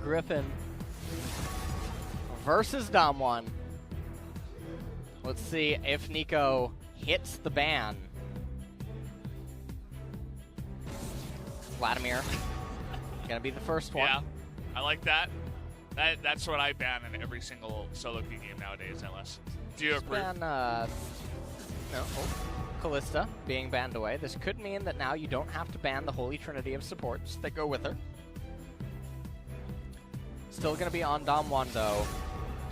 Griffin versus DAMWON. Let's see if Nico hits the ban. Vladimir, gonna be the first one. Yeah, I like that. That's what I ban in every single solo queue game nowadays, LS. Do you agree? Ban, Kalista being banned away. This could mean that now you don't have to ban the holy trinity of supports that go with her. Still gonna be on DAMWON though.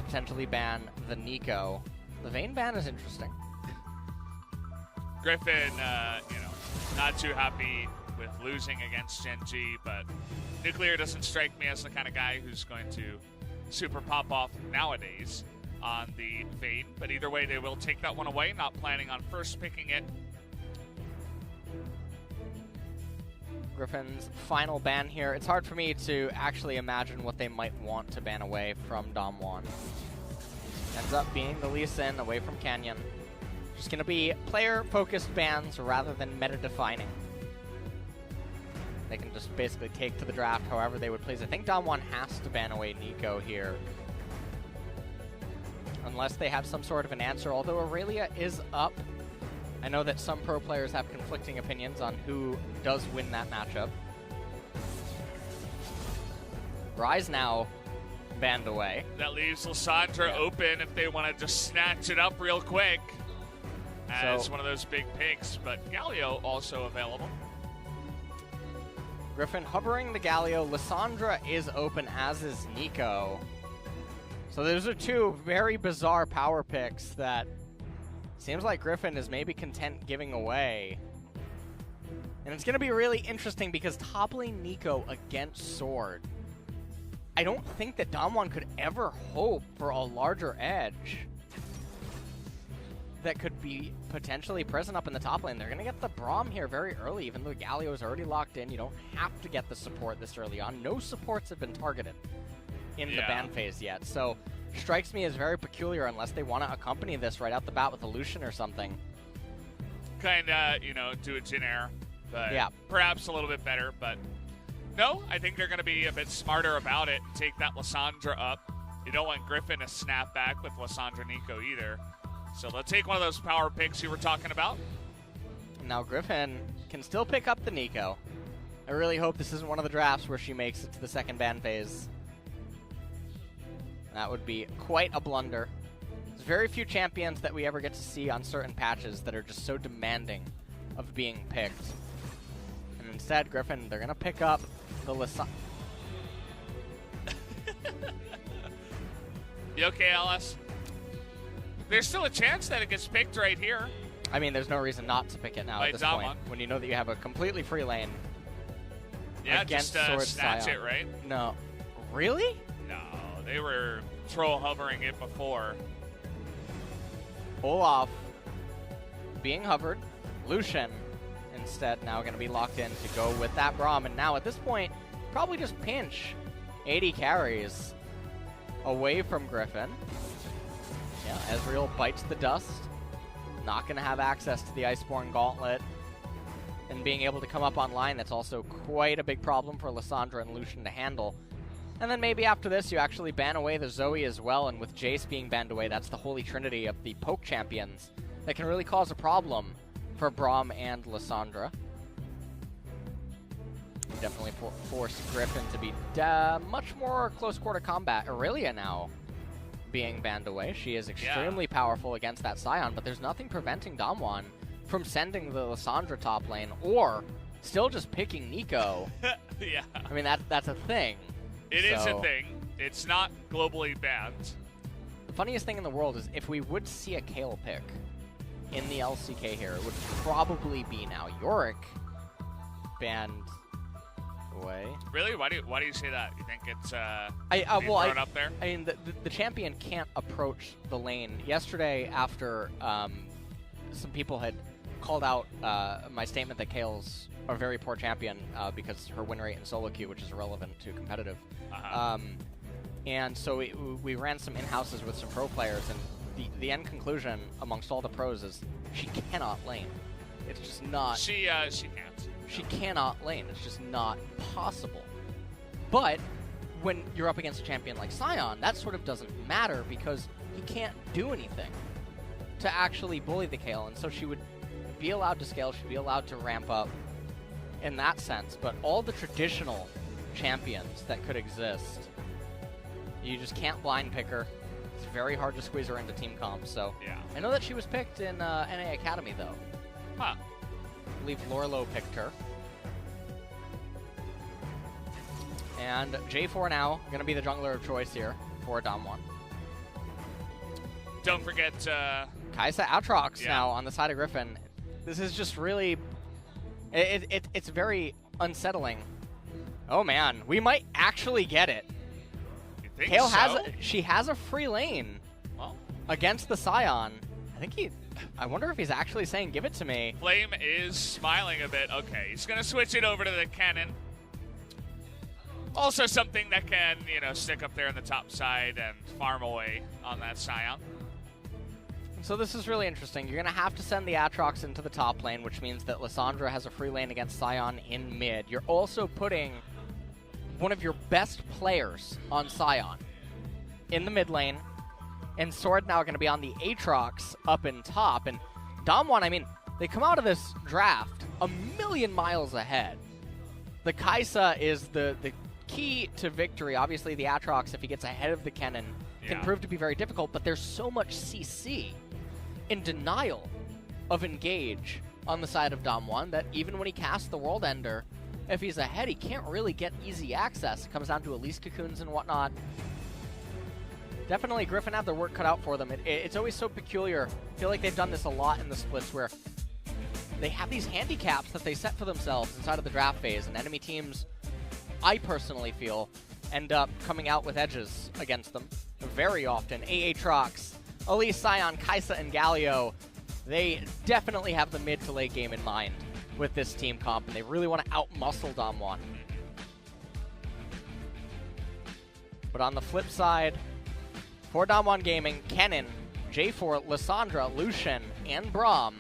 Potentially ban the Nico. The Vayne ban is interesting. Griffin, not too happy with losing against Gen G, but Nuclear doesn't strike me as the kind of guy who's going to super pop off nowadays on the Vayne. But either way, they will take that one away, not planning on first picking it. Griffin's final ban here. It's hard for me to actually imagine what they might want to ban away from DAMWON. Ends up being the Lee Sin away from Canyon. Just going to be player-focused bans rather than meta-defining. They can just basically take to the draft however they would please. I think DAMWON has to ban away Nico here. Unless they have some sort of an answer, although Aurelia is up. I know that some pro players have conflicting opinions on who does win that matchup. Ryze now banned away. That leaves Lissandra open if they want to just snatch it up real quick as one of those big picks, but Galio also available. Griffin hovering the Galio. Lissandra is open, as is Nico. So those are two very bizarre power picks that seems like Griffin is maybe content giving away. And it's going to be really interesting because top lane Nico against Sword. I don't think that DAMWON could ever hope for a larger edge that could be potentially present up in the top lane. They're going to get the Braum here very early, even though Galio is already locked in. You don't have to get the support this early on. No supports have been targeted in the ban phase yet. So strikes me as very peculiar unless they want to accompany this right out the bat with a Lucian or something. Kind of, do a Jhin Air, but yeah, perhaps a little bit better. But no, I think they're going to be a bit smarter about it and take that Lissandra up. You don't want Griffin to snap back with Lissandra Nico either. So let's take one of those power picks you were talking about. Now Griffin can still pick up the Nico. I really hope this isn't one of the drafts where she makes it to the second ban phase. That would be quite a blunder. There's very few champions that we ever get to see on certain patches that are just so demanding of being picked. And instead, Griffin, they're going to pick up the Lissandra. You okay, LS? There's still a chance that it gets picked right here. I mean, there's no reason not to pick it now at this point, when you know that you have a completely free lane. Yeah, against just Sword snatch Scion. it, right? No. Really? No, they were troll hovering it before. Olaf being hovered. Lucian instead now going to be locked in to go with that Braum. And now at this point, probably just pinch 80 carries away from Griffin. Yeah, Ezreal bites the dust. Not going to have access to the Iceborne Gauntlet. And being able to come up online, that's also quite a big problem for Lissandra and Lucian to handle. And then maybe after this, you actually ban away the Zoe as well. And with Jace being banned away, that's the holy trinity of the poke champions that can really cause a problem for Braum and Lissandra. Definitely force Griffin to be much more close quarter combat. Aurelia now being banned away. She is extremely powerful against that Scion, but there's nothing preventing DAMWON from sending the Lissandra top lane or still just picking Nico. Yeah. I mean, that's a thing. It is a thing. It's not globally banned. The funniest thing in the world is if we would see a Kayle pick in the LCK here, it would probably be now. Yorick banned away. Really? Why do you say that? You think it's thrown up there? I mean, the champion can't approach the lane. Yesterday, after some people had called out my statement that Kayle's a very poor champion because her win rate in solo queue, which is irrelevant to competitive. And so we ran some in-houses with some pro players, and the end conclusion amongst all the pros is she cannot lane. It's just not. She can't. She cannot lane. It's just not possible. But when you're up against a champion like Sion, that sort of doesn't matter because he can't do anything to actually bully the Kayle, and so she would be allowed to scale, she'd be allowed to ramp up in that sense. But all the traditional champions that could exist, you just can't blind pick her. It's very hard to squeeze her into team comp, so Yeah. I know that she was picked in NA Academy, though. Huh. I believe Lorlo picked her. And J4 now going to be the jungler of choice here for DAMWON. Don't forget... Kai'Sa Aatrox Yeah. now on the side of Griffin. This is just really... It's very unsettling. Oh, man. We might actually get it. you think Kayle so? she has a free lane Well, against the Sion. I wonder if he's actually saying, give it to me. Flame is smiling a bit. Okay, he's going to switch it over to the cannon. Also something that can, you know, stick up there on the top side and farm away on that Sion. So this is really interesting. You're going to have to send the Aatrox into the top lane, which means that Lissandra has a free lane against Sion in mid. You're also putting one of your best players on Sion in the mid lane, and Sword now going to be on the Aatrox up in top. And DAMWON, I mean, they come out of this draft a million miles ahead. The Kai'Sa is the key to victory. Obviously, the Aatrox, if he gets ahead of the Kennen, can prove to be very difficult, but there's so much CC in denial of engage on the side of DAMWON that even when he casts the World Ender, if he's ahead, he can't really get easy access. It comes down to Elise cocoons and whatnot. Definitely, Griffin have their work cut out for them. It's always so peculiar. I feel like they've done this a lot in the splits where they have these handicaps that they set for themselves inside of the draft phase, and enemy teams, I personally feel, end up coming out with edges against them very often. Aatrox, Elise, Sion, Kai'Sa, and Galio, they definitely have the mid to late game in mind with this team comp, and they really want to outmuscle DAMWON. But on the flip side, for DAMWON Gaming, Kennen, J4, Lissandra, Lucian, and Braum,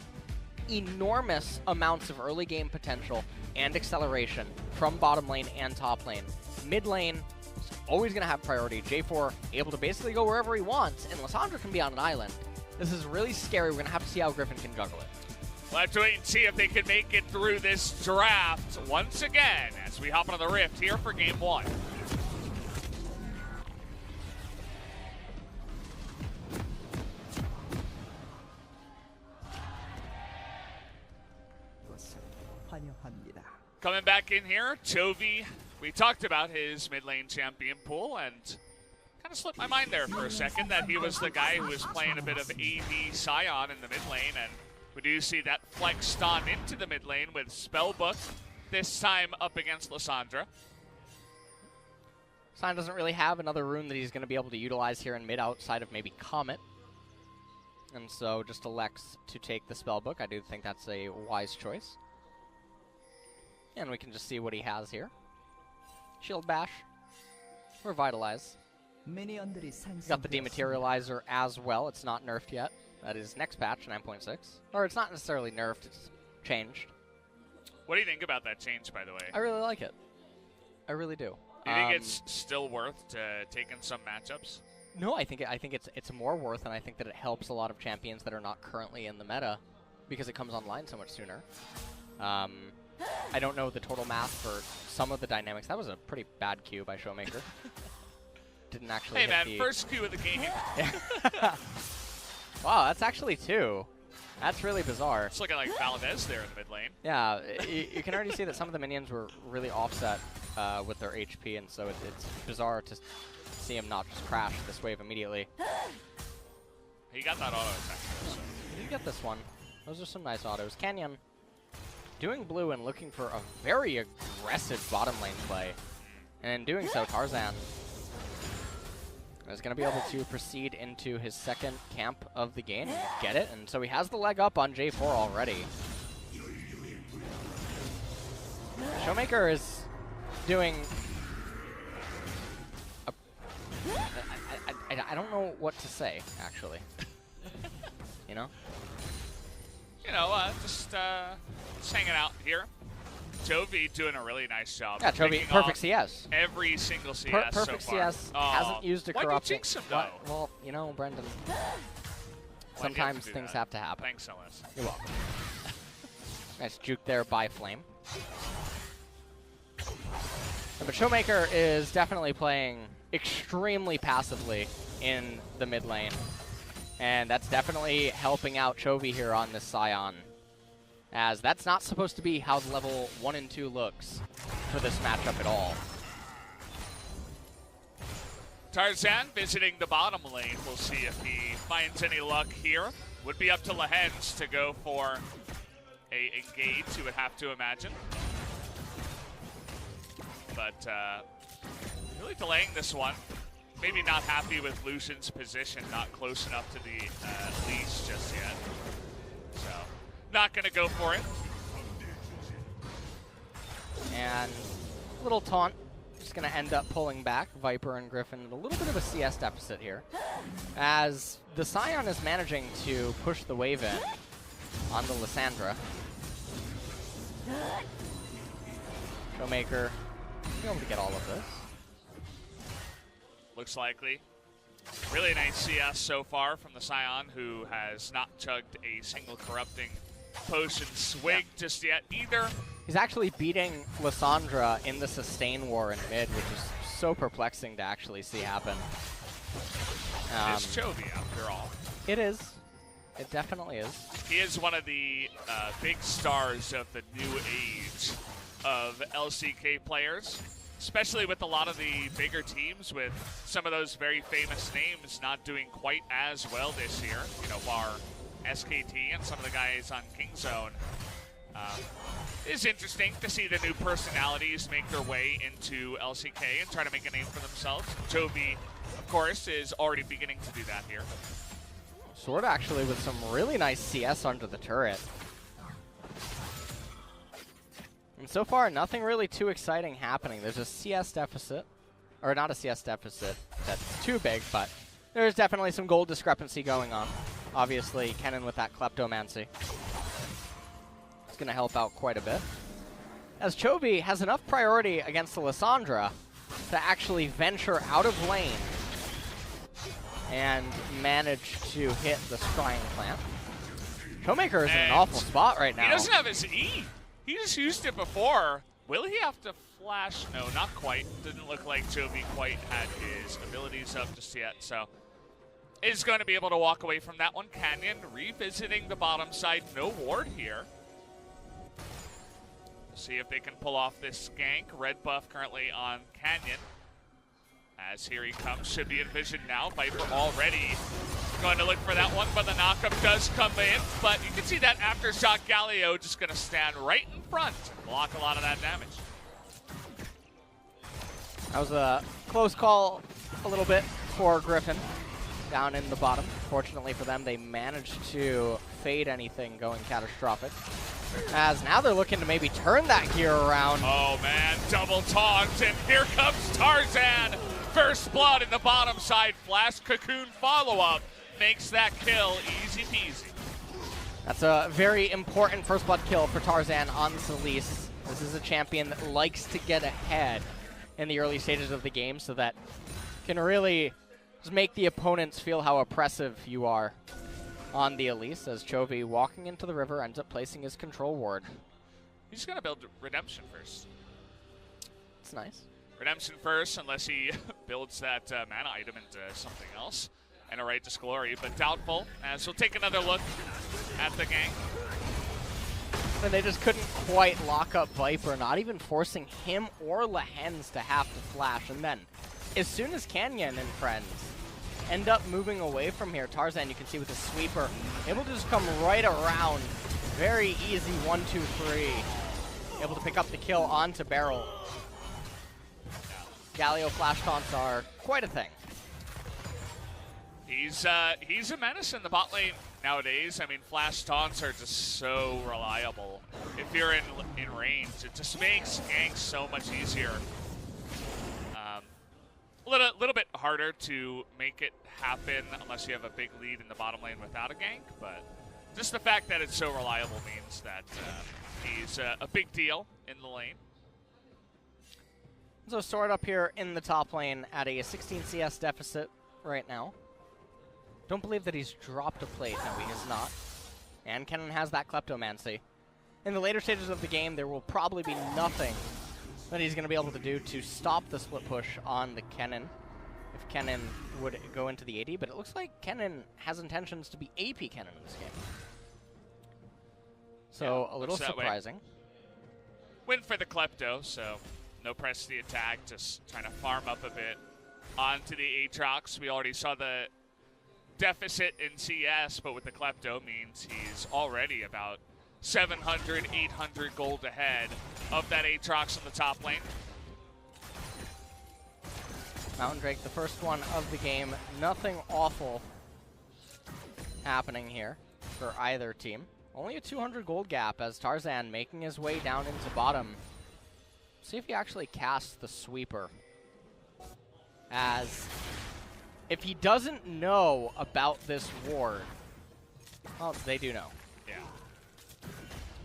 enormous amounts of early game potential and acceleration from bottom lane and top lane. Mid lane is always going to have priority. J4 able to basically go wherever he wants, and Lissandra can be on an island. This is really scary. We're going to have to see how Griffin can juggle it. We'll have to wait and see if they can make it through this draft once again as we hop onto the Rift here for Game 1. Coming back in here, Chovy. We talked about his mid lane champion pool, and kind of slipped my mind there for a second that he was the guy who was playing a bit of AD Sion in the mid lane, and we do see that flexed on into the mid lane with Spellbook, this time up against Lissandra. Sion doesn't really have another rune that he's going to be able to utilize here in mid outside of maybe Comet, and so just elects to take the Spellbook. I do think that's a wise choice. And we can just see what he has here. Shield Bash. Revitalize. Got the Dematerializer as well. It's not nerfed yet. That is next patch, 9.6. Or it's not necessarily nerfed, it's changed. What do you think about that change, by the way? I really like it. I really do. Do you think it's still worth taking some matchups? No, I think it's more worth, and I think that it helps a lot of champions that are not currently in the meta because it comes online so much sooner. I don't know the total math for some of the dynamics. That was a pretty bad Q by Showmaker. Didn't actually hit man, first Q of the game. Wow, that's actually 2. That's really bizarre. It's looking like Valdez there in the mid lane. Yeah, you can already see that some of the minions were really offset with their HP, and so it's bizarre to see him not just crash this wave immediately. He got that auto attack. So. You get this one. Those are some nice autos. Canyon doing blue and looking for a very aggressive bottom lane play. And in doing so, Tarzan is going to be able to proceed into his second camp of the game and get it. And so he has the leg up on J4 already. Showmaker is doing... I don't know what to say, actually. You know? You know, just hanging out here. Chovy doing a really nice job. Yeah, Chovy, perfect CS. Every single CS Perfect so far. CS, hasn't used a corrupting. Why'd you jinx him, though? Well, you know, Brendan, sometimes things have to happen. Thanks, LS. You're welcome. Nice juke there by Flame. But Showmaker is definitely playing extremely passively in the mid lane. And that's definitely helping out Chovy here on this Scion, as that's not supposed to be how level 1 and 2 looks for this matchup at all. Tarzan visiting the bottom lane. We'll see if he finds any luck here. Would be up to Lehens to go for a engage, you would have to imagine. But really delaying this one. Maybe not happy with Lucian's position, not close enough to the leash just yet. So, not going to go for it. And a little taunt. Just going to end up pulling back. Viper and Griffin, a little bit of a CS deficit here, as the Scion is managing to push the wave in on the Lissandra. Showmaker be able to get all of this. Looks likely. Really nice CS so far from the Scion, who has not chugged a single corrupting potion swig just yet either. He's actually beating Lissandra in the sustain war in mid, which is so perplexing to actually see happen. It's Chovy, after all. It is. It definitely is. He is one of the big stars of the new age of LCK players, especially with a lot of the bigger teams, with some of those very famous names not doing quite as well this year, you know, bar SKT and some of the guys on Kingzone. It's interesting to see the new personalities make their way into LCK and try to make a name for themselves. Chovy, of course, is already beginning to do that here. Sword actually with some really nice CS under the turret. And so far, nothing really too exciting happening. There's a CS deficit, or not a CS deficit that's too big, but there's definitely some gold discrepancy going on. Obviously, Kennen with that Kleptomancy. It's going to help out quite a bit, as Chovy has enough priority against the Lissandra to actually venture out of lane and manage to hit the Scrying Plant. Showmaker is in an awful spot right now. He doesn't have his E. He just used it before. Will he have to flash? No, not quite. Didn't look like Chovy quite had his abilities up just yet, so is going to be able to walk away from that one. Canyon revisiting the bottom side. No ward here. We'll see if they can pull off this gank. Red buff currently on Canyon. As here he comes, should be in vision now. Viper already going to look for that one, but the knockup does come in. But you can see that aftershock Galio just going to stand right in front and block a lot of that damage. That was a close call a little bit for Griffin down in the bottom. Fortunately for them, they managed to fade anything going catastrophic, as now they're looking to maybe turn that gear around. Oh man, double taunts, and here comes Tarzan. First blood in the bottom side. Flash Cocoon follow-up makes that kill easy peasy. That's a very important first blood kill for Tarzan on Solis. This is a champion that likes to get ahead in the early stages of the game, so that can really just make the opponents feel how oppressive you are on the Elise, as Chovy, walking into the river, ends up placing his control ward. He's going to build Redemption first. It's nice. Redemption first, unless he builds that mana item into something else, and a Righteous Glory, but doubtful, as we'll take another look at the gank. And they just couldn't quite lock up Viper, not even forcing him or Lehens to have to flash. And then, as soon as Canyon and friends end up moving away from here, Tarzan, you can see with the sweeper, able to just come right around. Very easy 1-2-3. Able to pick up the kill onto Barrel. Galio flash taunts are quite a thing. He's a menace in the bot lane nowadays. I mean, flash taunts are just so reliable. If you're in range, it just makes ganks so much easier. A little bit harder to make it happen unless you have a big lead in the bottom lane without a gank, but just the fact that it's so reliable means that he's a big deal in the lane. So Sword up here in the top lane at a 16 CS deficit right now. Don't believe that he's dropped a plate. No, he has not. And Kennen has that Kleptomancy. In the later stages of the game, there will probably be nothing that he's going to be able to do to stop the split push on the Kennen, if Kennen would go into the AD, but it looks like Kennen has intentions to be AP Kennen in this game. So a little surprising. Win for the Klepto, so no press to the attack, just trying to farm up a bit onto the Aatrox. We already saw the deficit in CS, but with the Klepto means he's already about 700, 800 gold ahead of that Aatrox in the top lane. Mountain Drake, the first one of the game. Nothing awful happening here for either team. Only a 200 gold gap as Tarzan making his way down into bottom. See if he actually casts the sweeper. As if he doesn't know about this ward, well, they do know. Yeah.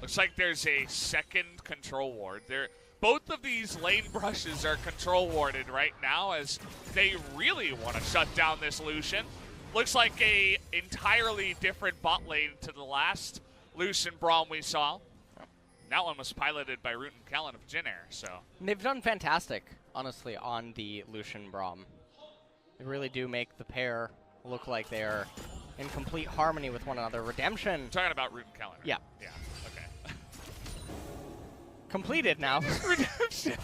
Looks like there's a second control ward. Both of these lane brushes are control warded right now as they really want to shut down this Lucian. Looks like a entirely different bot lane to the last Lucian Braum we saw. That one was piloted by Root and Callan of Jin Air, so. And they've done fantastic, honestly, on the Lucian Braum. They really do make the pair look like they're in complete harmony with one another. Redemption. You're talking about Root and Callan, right? Yeah. Yeah, okay. Completed now. Redemption.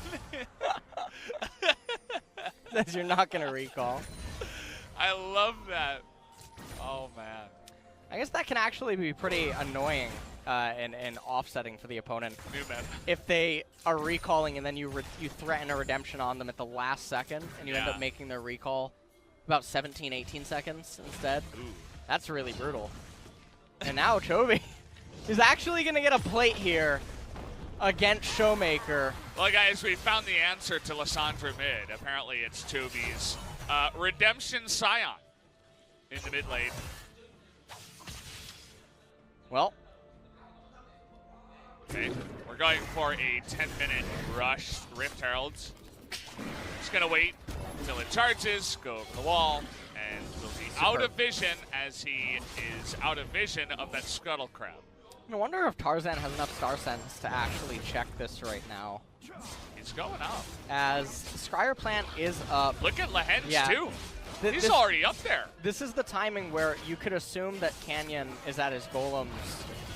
Says you're not going to recall. I love that. Oh, man. I guess that can actually be pretty annoying and offsetting for the opponent. New meta. If they are recalling and then you threaten a redemption on them at the last second and you end up making their recall about 17, 18 seconds instead. Ooh. That's really brutal. And now Chovy is actually going to get a plate here against Showmaker. Well, guys, we found the answer to Lissandra mid. Apparently it's Chovy's Redemption Scion in the mid lane. Well. Okay, we're going for a 10-minute rush Rift Heralds. Just going to wait until it charges, go over the wall, and we'll be out of vision as he is out of vision of that Scuttle Crab. I wonder if Tarzan has enough Star Sense to actually check this right now. He's going up. As Scryer Plant is up. Look at Lehens, too. He's this, already up there. This is the timing where you could assume that Canyon is at his golems.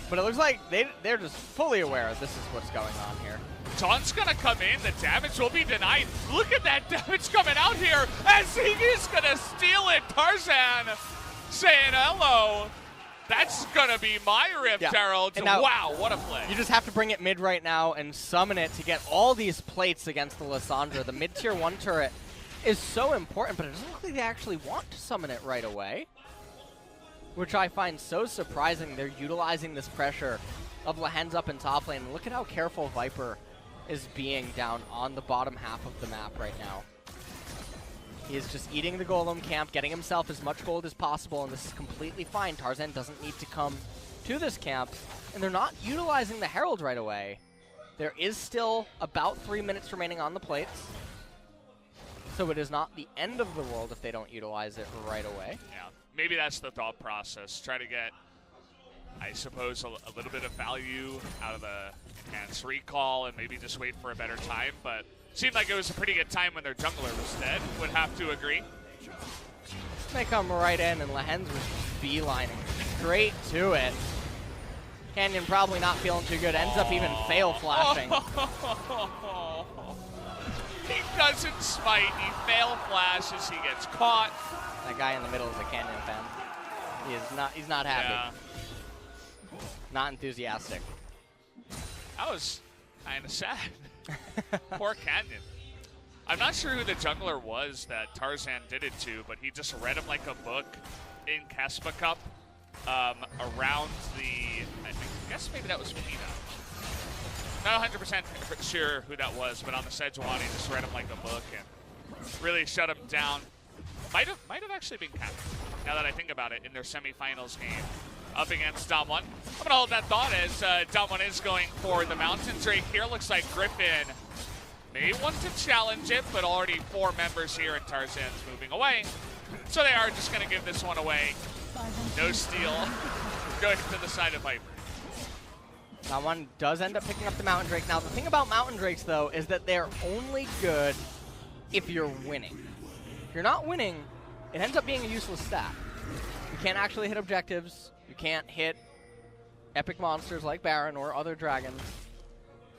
But it looks like they're just fully aware this is what's going on here. Taunt's going to come in. The damage will be denied. Look at that damage coming out here as he is going to steal it. Tarzan saying hello. That's going to be my Rift Herald. Wow, what a play. You just have to bring it mid right now and summon it to get all these plates against the Lissandra. The mid-tier 1 turret is so important, but it doesn't look like they actually want to summon it right away, which I find so surprising. They're utilizing this pressure of Lehens up in top lane. Look at how careful Viper is being down on the bottom half of the map right now. He is just eating the golem camp, getting himself as much gold as possible, and this is completely fine. Tarzan doesn't need to come to this camp, and they're not utilizing the Herald right away. There is still about 3 minutes remaining on the plates, so it is not the end of the world if they don't utilize it right away. Yeah, maybe that's the thought process. Try to get, I suppose, a little bit of value out of the enhanced recall and maybe just wait for a better time, but seemed like it was a pretty good time when their jungler was dead. Would have to agree. They come right in, and Lehens was just beelining straight to it. Canyon probably not feeling too good. Ends up even fail flashing. He doesn't smite. He fail flashes. He gets caught. That guy in the middle is a Canyon fan. He is not. He's not happy. Yeah. Not enthusiastic. That was kind of sad. Poor Canyon. I'm not sure who the jungler was that Tarzan did it to, but he just read him like a book in Kespa Cup around the, I guess maybe that was Pina. Not 100% sure who that was, but on the Sejuani, he just read him like a book and really shut him down. Might have actually been Cap, now that I think about it, in their semifinals game up against DWG. I'm going to hold that thought as DWG is going for the Mountain Drake here. Looks like Griffin may want to challenge it, but already 4 members here, and Tarzan's moving away. So they are just going to give this one away. No steal. Going to the side of Viper. DWG does end up picking up the Mountain Drake. Now, the thing about Mountain Drakes, though, is that they're only good if you're winning. If you're not winning, it ends up being a useless stat. You can't actually hit objectives. You can't hit epic monsters like Baron or other dragons.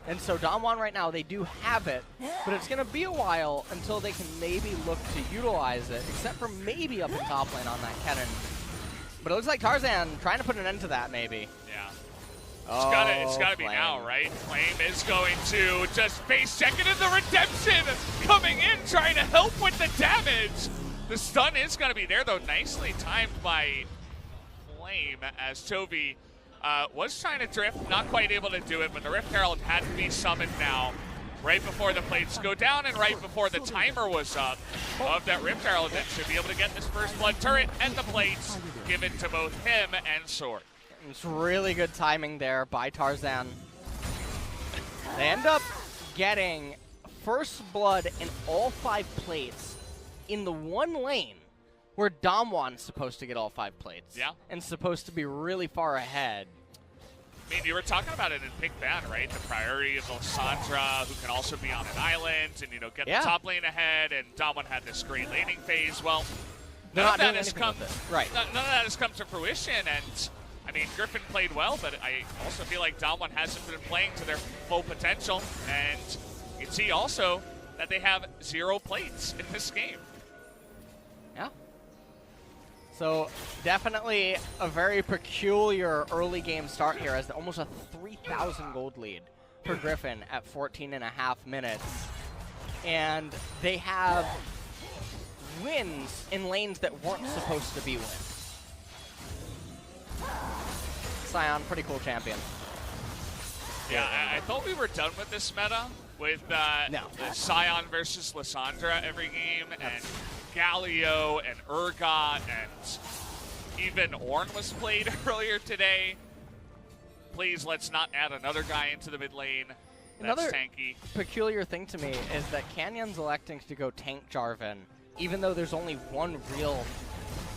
And so DAMWON right now, they do have it, but it's going to be a while until they can maybe look to utilize it, except for maybe up in top lane on that Kennen. But it looks like Tarzan trying to put an end to that, maybe. Yeah. Oh, it's gotta be now, right? Flame is going to just face check it, and the redemption coming in, trying to help with the damage. The stun is gonna be there, though. Nicely timed by Flame, as Chovy was trying to drift, not quite able to do it, but the Rift Herald had to be summoned now, right before the plates go down and right before the timer was up of that Rift Herald. That should be able to get this first blood turret and the plates given to both him and Sword. It's really good timing there by Tarzan. They end up getting first blood in all 5 plates in the one lane where DAMWON's supposed to get all 5 plates. Yeah. And supposed to be really far ahead. I mean, you were talking about it in Pick Ban, right? The priority of Lysandra, who can also be on an island and, you know, get the top lane ahead, and DWG had this great laning phase. Well, none of that has come to fruition, and I mean, Griffin played well, but I also feel like DWG hasn't been playing to their full potential, and you can see also that they have 0 plates in this game. Yeah. So definitely a very peculiar early game start here, as almost a 3,000 gold lead for Griffin at 14.5 minutes. And they have wins in lanes that weren't supposed to be wins. Sion, pretty cool champion. Yeah, I thought we were done with this meta with Sion versus Lysandra every game, and Galio and Urgot, and even Ornn was played earlier today. Please, let's not add another guy into the mid lane. That's another tanky. Peculiar thing to me is that Canyon's electing to go tank Jarvan, even though there's only one real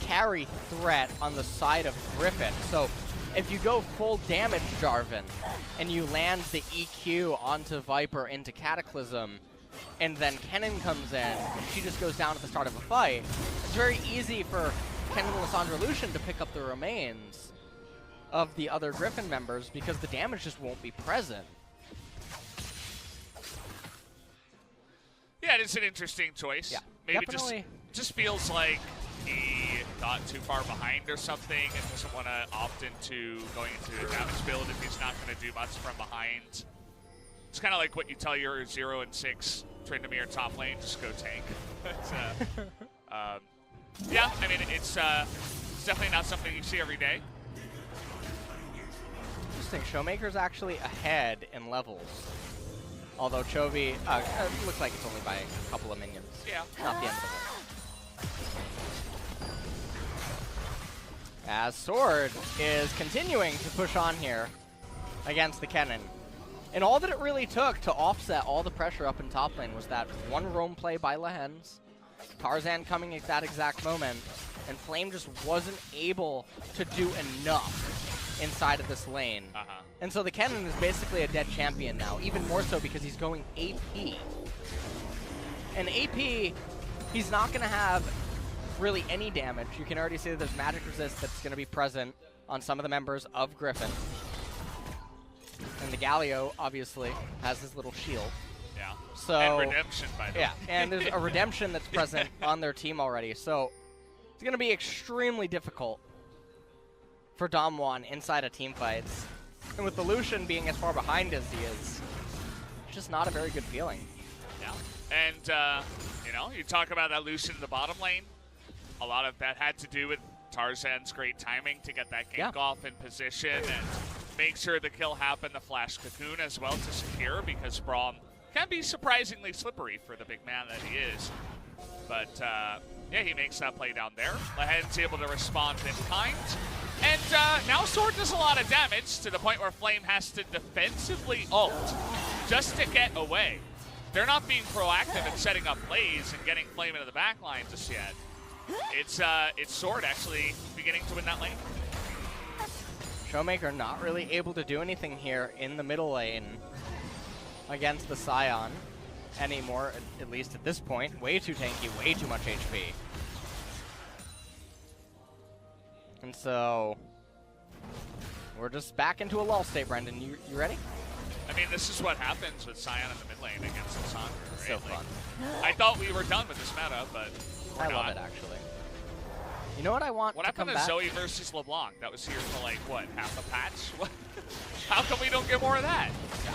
carry threat on the side of Griffin. So if you go full damage Jarvan and you land the EQ onto Viper into Cataclysm, and then Kennen comes in, and she just goes down at the start of a fight, it's very easy for Kennen, Lysandra, Lucian to pick up the remains of the other Griffin members because the damage just won't be present. Yeah, it's an interesting choice. Yeah, maybe just feels like he got too far behind or something and doesn't want to opt into going into a damage build if he's not going to do much from behind. It's kind of like what you tell your 0 and 6 Tryndamere top lane, just go tank. Yeah, I mean, it's definitely not something you see every day. Interesting. Showmaker's actually ahead in levels. Although Chovy, looks like it's only by a couple of minions. Yeah. Not the end of the world. As Sword is continuing to push on here against the Kennen. And all that it really took to offset all the pressure up in top lane was that one roam play by Lehens, Tarzan coming at that exact moment, and Flame just wasn't able to do enough inside of this lane. And so the Kennen is basically a dead champion now, even more so because he's going AP. And AP, he's not going to have really any damage. You can already see that there's magic resist that's going to be present on some of the members of Griffin. And the Galio, obviously, has his little shield. Yeah. So, and redemption, by the way. Yeah, and there's a redemption that's present on their team already. So it's going to be extremely difficult for DAMWON inside of team fights. And with the Lucian being as far behind as he is, it's just not a very good feeling. Yeah. And, you know, you talk about that Lucian in the bottom lane. A lot of that had to do with Tarzan's great timing to get that gank off in position and make sure the kill happened, the flash cocoon as well to secure, because Braum can be surprisingly slippery for the big man that he is. But, yeah, he makes that play down there. Lehen's able to respond in kind. And now Sword does a lot of damage to the point where Flame has to defensively ult just to get away. They're not being proactive in setting up plays and getting Flame into the back line just yet. It's Sword actually beginning to win that lane. Showmaker not really able to do anything here in the middle lane against the Scion anymore, at least at this point. Way too tanky, way too much HP. And so we're just back into a lull state, Brendan. You ready? I mean, this is what happens with Scion in the mid lane against the Sandra, It's right? so fun. I thought we were done with this meta, but we're I not. love it, actually. You know what I want What to happened come to back? Zoe versus LeBlanc? That was here for like, what, half a patch? What? How come we don't get more of that? Yeah.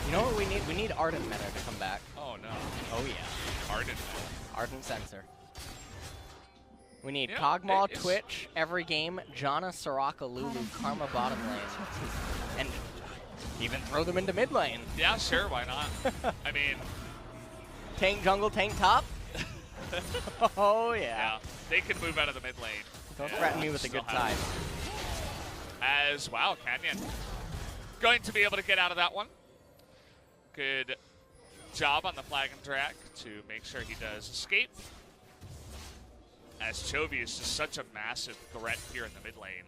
You know what we need? We need Ardent meta to come back. Oh, no. Oh, yeah. Ardent. Ardent Sensor. We need You know, Kog'Maw, it's- Twitch, every game, Janna, Soraka, Lulu, Karma bottom lane. And even throw them into mid lane. Yeah, sure, why not? I mean, Tank jungle, tank top. Oh, yeah. yeah, they can move out of the mid lane. Don't and threaten me with a still good have time. it. As, wow, Canyon going to be able to get out of that one. Good job on the flag and track to make sure he does escape. As Chovy is just such a massive threat here in the mid lane.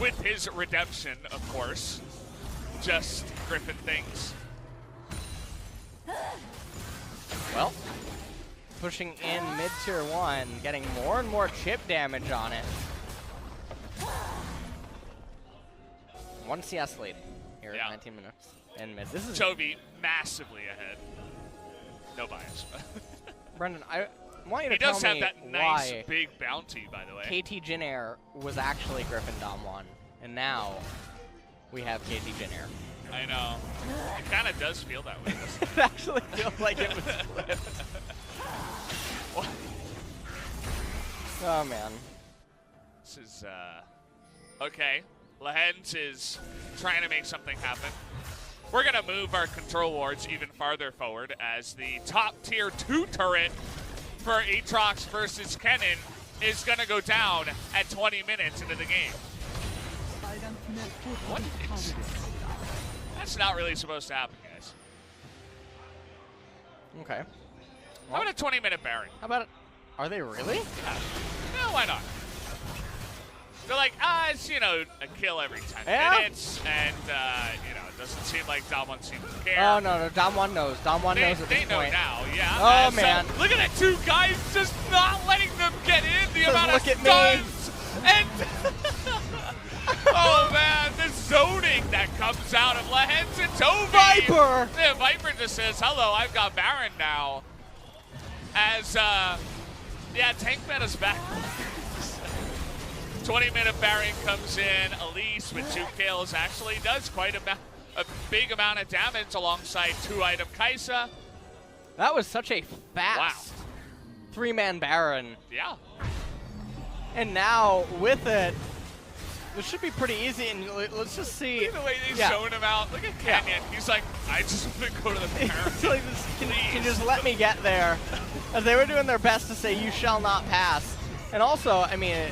With his redemption, of course. Just Griffin things. Well, pushing in mid-tier 1, getting more and more chip damage on it. 1 CS lead here Yeah. at 19 minutes. And mid. This is Chovy massively ahead. No bias. Brendan, I want you to He tell does me have that nice why big bounty, by the way. KT Jin Air was actually Griffin DAMWON, and now we have KT Jin Air. I know. It kind of does feel that way, doesn't it? It actually feels like it was flipped. What? Oh, man. This is, okay. Lehens is trying to make something happen. We're going to move our control wards even farther forward as the top tier 2 turret for Aatrox versus Kennen is going to go down at 20 minutes into the game. What? That's not really supposed to happen, guys. Okay. How about a 20-minute Baron? How about it? Are they really? Yeah, why not? They're like, it's, you know, a kill every 10 Yeah? minutes, and, you know, it doesn't seem like DAMWON seems to care. Oh, no, DAMWON knows. DAMWON knows at this They know point. now, yeah. Oh, So, man. look at that, 2 guys just not letting them get in the Just amount look of at me. stuns. And, oh, man, the zoning that comes out of Lehens and Toby. Viper! Yeah, Viper just says, hello, I've got Baron now. As, yeah, tank meta's back. 20-minute Baron comes in. Elise with 2 kills actually does quite a big amount of damage alongside 2-item Kaisa. That was such a fast 3-man Baron. Yeah. And now, with it, this should be pretty easy. And let's just see. Look at the way they've Yeah. shown him out. Look at Canyon. He's like, I just want to go to the Baron. It's like, can you just let me get there? As they were doing their best to say, you shall not pass. And also, I mean,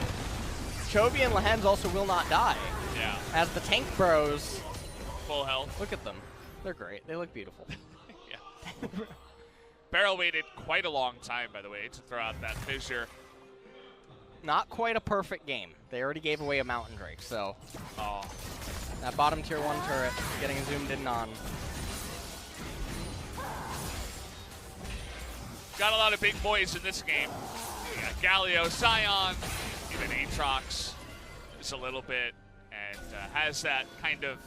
Chovy and Lehens also will not die. Yeah. As the tank bros, Full health. look at them. They're great. They look beautiful. Yeah. Barrel waited quite a long time, by the way, to throw out that fissure. Not quite a perfect game. They already gave away a Mountain Drake, so Oh. that bottom tier 1 turret getting zoomed in on. Got a lot of big boys in this game. You got Galio, Scion, even Aatrox is a little bit, and has that kind of,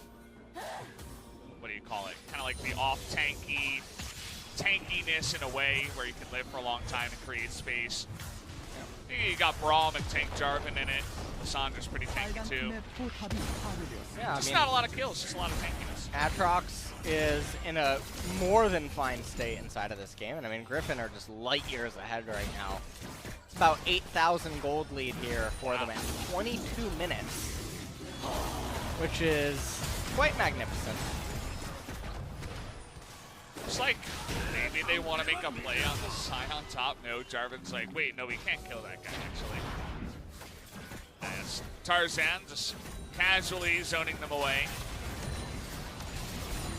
what do you call it? Kind of like the tankiness in a way where you can live for a long time and create space. You got Braum and Tank Jarvan in it. Lissandra's pretty tanky too. Yeah, Just I mean, not a lot of kills, just a lot of tankiness. Aatrox is in a more than fine state inside of this game, and I mean, Griffin are just light years ahead right now. It's about 8,000 gold lead here for them at 22 minutes, which is quite magnificent. It's like maybe they want to make a play on the Scion top. No, Jarvan's like, wait, no, we can't kill that guy, actually. As Tarzan just casually zoning them away.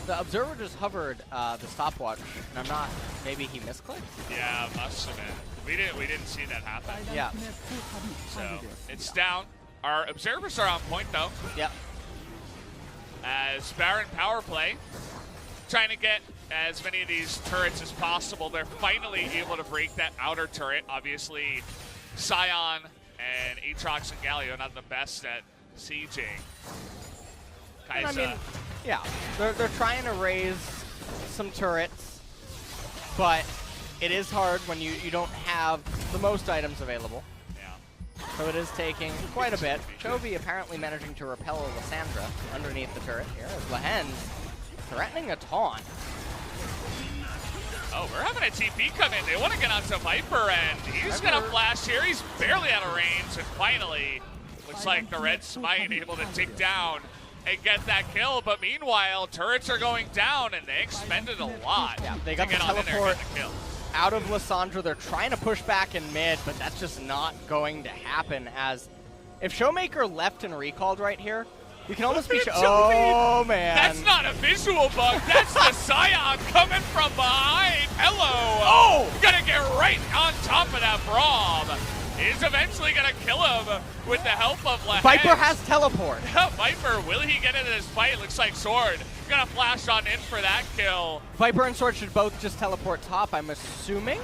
The observer just hovered the stopwatch, and I'm not. Maybe he misclicked. Yeah, must have been. We didn't see that happen. Yeah. So it's down. Our observers are on point though. Yep. As Baron power play, trying to get as many of these turrets as possible. They're finally able to break that outer turret. Obviously, Scion and Aatrox and Galio not the best at sieging. I mean, yeah, they're trying to raise some turrets, but it is hard when you don't have the most items available. Yeah. So it is taking quite a bit. Chovy apparently managing to repel Lissandra underneath the turret here as Lahen's threatening a taunt. Oh, we're having a TP come in. They want to get onto Viper, and he's going to flash here. He's barely out of range, and finally, looks like the Red Smite able to take down and get that kill. But meanwhile, turrets are going down, and they expended a lot. Yeah, they got the teleport out of Lissandra. They're trying to push back in mid, but that's just not going to happen, as if Showmaker left and recalled right here, you can almost be oh, man. That's not a visual bug. That's the Scion coming from behind. Hello. Oh, gonna get right on top of that Braum. He's eventually gonna kill him with the help of Lahen. Viper has teleport. Viper, will he get into this fight? Looks like Sword gonna flash on in for that kill. Viper and Sword should both just teleport top, I'm assuming.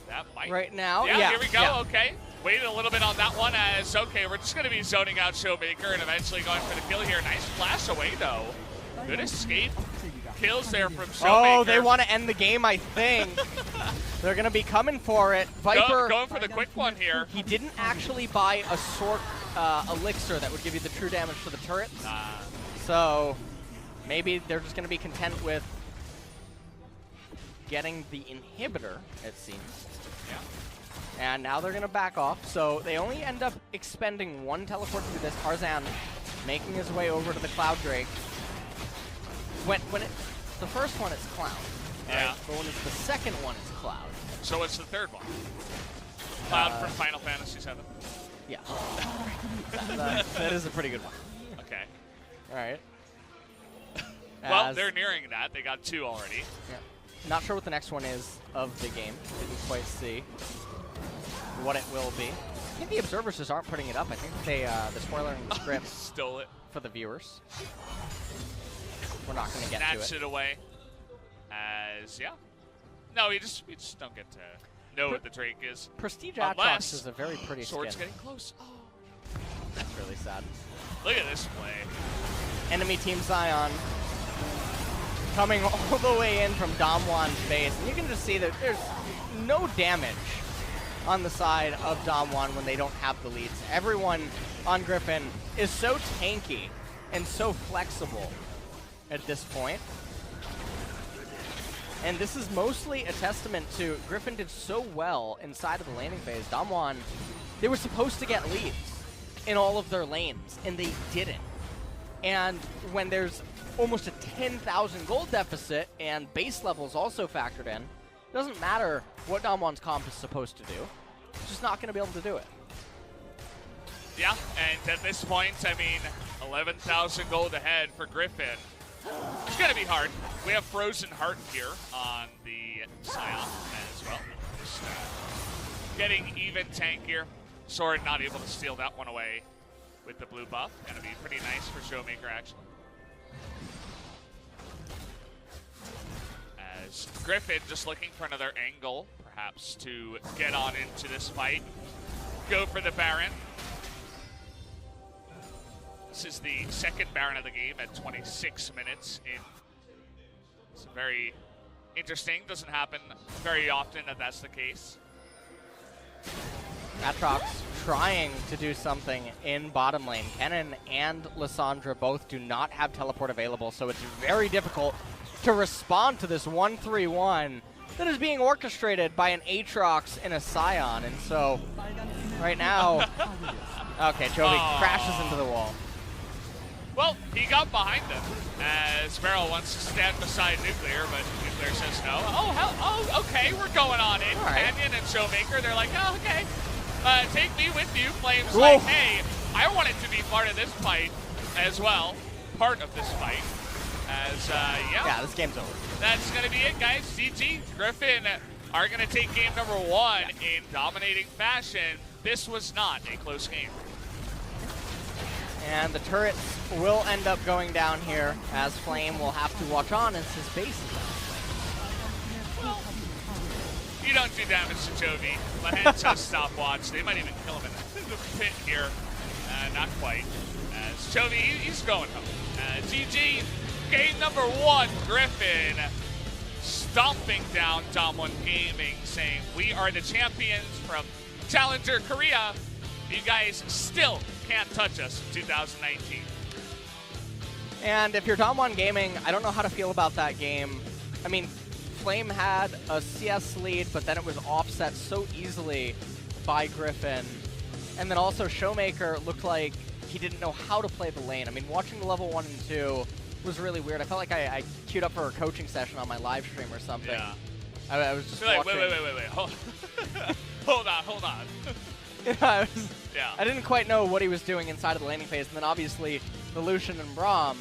That might. Right now. Yeah, here we go. Yeah. Okay. Waited a little bit on that one as, okay, we're just going to be zoning out Showmaker and eventually going for the kill here. Nice flash away, though. Good escape. Kills there from Showmaker. Oh, they want to end the game, I think. They're going to be coming for it. Viper. Going for the quick one here. He didn't actually buy a Sword elixir that would give you the true damage to the turrets. So maybe they're just going to be content with getting the inhibitor, it seems. Yeah. And now they're going to back off, so they only end up expending one teleport to do this. Tarzan making his way over to the Cloud Drake. When it's the first one, it's Cloud. Yeah. Right? But when it's the second one, it's Cloud. So it's the third one. Cloud from Final Fantasy VII. Yeah. that is a pretty good one. Okay. All right. Well, they're nearing that. They got 2 already. Yeah. Not sure what the next one is of the game. Didn't quite see what it will be. I think the observers just aren't putting it up. I think they're spoiling the script. Stole it. For the viewers. We're not going to get Snatch to it. it away. As, yeah. No, we just don't get to know what the Drake is. Prestige Aatrox is a very pretty Sword's skin. getting close. Oh. That's really sad. Look at this play. Enemy Team Zion coming all the way in from DAMWON's base. And you can just see that there's no damage on the side of DAMWON when they don't have the leads. Everyone on Griffin is so tanky and so flexible at this point. And this is mostly a testament to Griffin did so well inside of the laning phase. DAMWON, they were supposed to get leads in all of their lanes, and they didn't. And when there's almost a 10,000 gold deficit and base levels also factored in, it doesn't matter what DAMWON's comp is supposed to do. It's just not going to be able to do it. Yeah, and at this point, I mean, 11,000 gold ahead for Griffin. It's going to be hard. We have Frozen Heart here on the Scion as well. Just, getting even tankier. Sword not able to steal that one away with the blue buff. Going to be pretty nice for Showmaker, actually. As Griffin just looking for another angle, perhaps, to get on into this fight. Go for the Baron. This is the second Baron of the game at 26 minutes in. It's very interesting. Doesn't happen very often that that's the case. Aatrox trying to do something in bottom lane. Kennen and Lissandra both do not have teleport available, so it's very difficult to respond to this 1-3-1 that is being orchestrated by an Aatrox and a Scion. And so, right now, okay, Chovy crashes into the wall. Well, he got behind him as Beryl wants to stand beside Nuclear, but Nuclear says no. Oh, hell, oh, okay, we're going on in. All right. Canyon and Showmaker, they're like, oh, okay. Take me with you. Flames like, hey, I wanted to be part of this fight as well. Part of this fight. As, Yeah, this game's over. That's going to be it, guys. GG. Griffin are going to take game number 1 in dominating fashion. This was not a close game. And the turrets will end up going down here, as Flame will have to watch on as his base is down. Well, you don't do damage to Chovy. My hands have stopwatch. They might even kill him in the pit here. Not quite. As Chovy, he's going home. GG. Game number 1, Griffin stomping down DAMWON Gaming, saying, we are the champions from Challenger Korea. You guys still can't touch us in 2019. And if you're DWG Gaming, I don't know how to feel about that game. I mean, Flame had a CS lead, but then it was offset so easily by Griffin. And then also Showmaker looked like he didn't know how to play the lane. I mean, watching the level 1 and 2 was really weird. I felt like I queued up for a coaching session on my live stream or something. Yeah. I was just watching. Wait. Hold on. Yeah, Yeah. I didn't quite know what he was doing inside of the laning phase, and then obviously the Lucian and Braum,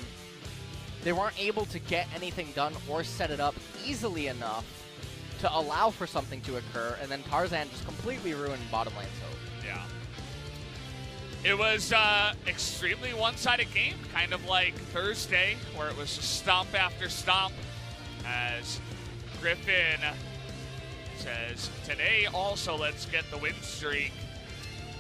they weren't able to get anything done or set it up easily enough to allow for something to occur, and then Tarzan just completely ruined bottom lane's hope. Yeah. It was extremely one-sided game, kind of like Thursday, where it was stomp after stomp, as Griffin says, today also let's get the win streak.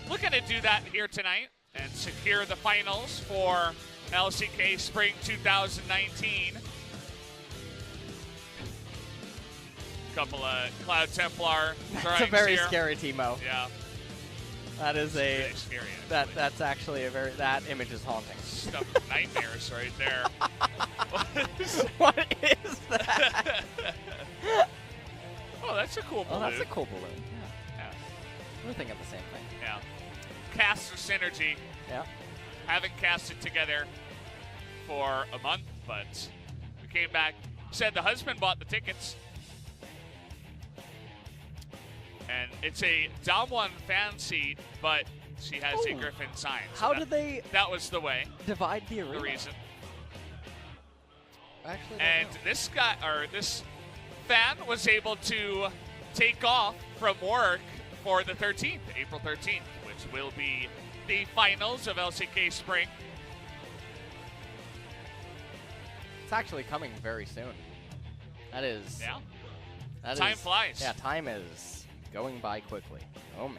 Looking to do that here tonight and secure the finals for LCK Spring 2019. Couple of Cloud Templar That's a very here. scary Teemo. Yeah. That is a Very scary, actually. that's actually a that image is haunting. Stuff of nightmares right there. What is that? Oh, that's a cool balloon. Oh, that's a cool balloon. Yeah. We're thinking the same thing. Yeah. Caster synergy. Yeah. Haven't casted together for a month, but we came back. Said the husband bought the tickets. And it's a DAMWON fan seat, but she has a Griffin sign. So How did they that was the way. divide the arena? The reason. Actually, And this guy, or this fan, was able to take off from work for the 13th, April 13th, which will be the finals of LCK Spring. it's actually coming very soon. That is. Yeah. That Time is- flies. Yeah, time is going by quickly. Oh man.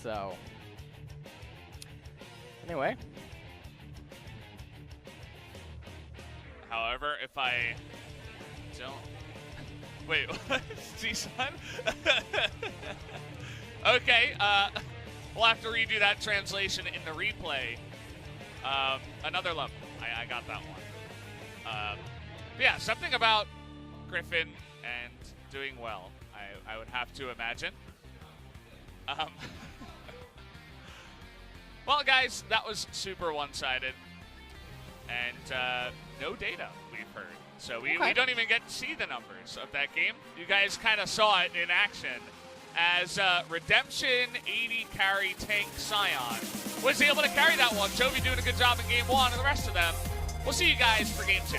So. Anyway. However, if I don't... Wait, what? G-Sun? Okay, we'll have to redo that translation in the replay. Another level. I got that one. Yeah, something about Griffin and doing well, I would have to imagine. Well, guys, that was super one-sided. And no data we've heard. So we don't even get to see the numbers of that game. You guys kind of saw it in action as Redemption 80 carry tank Scion was able to carry that one. Chovy doing a good job in game 1, and the rest of them, we'll see you guys for game 2.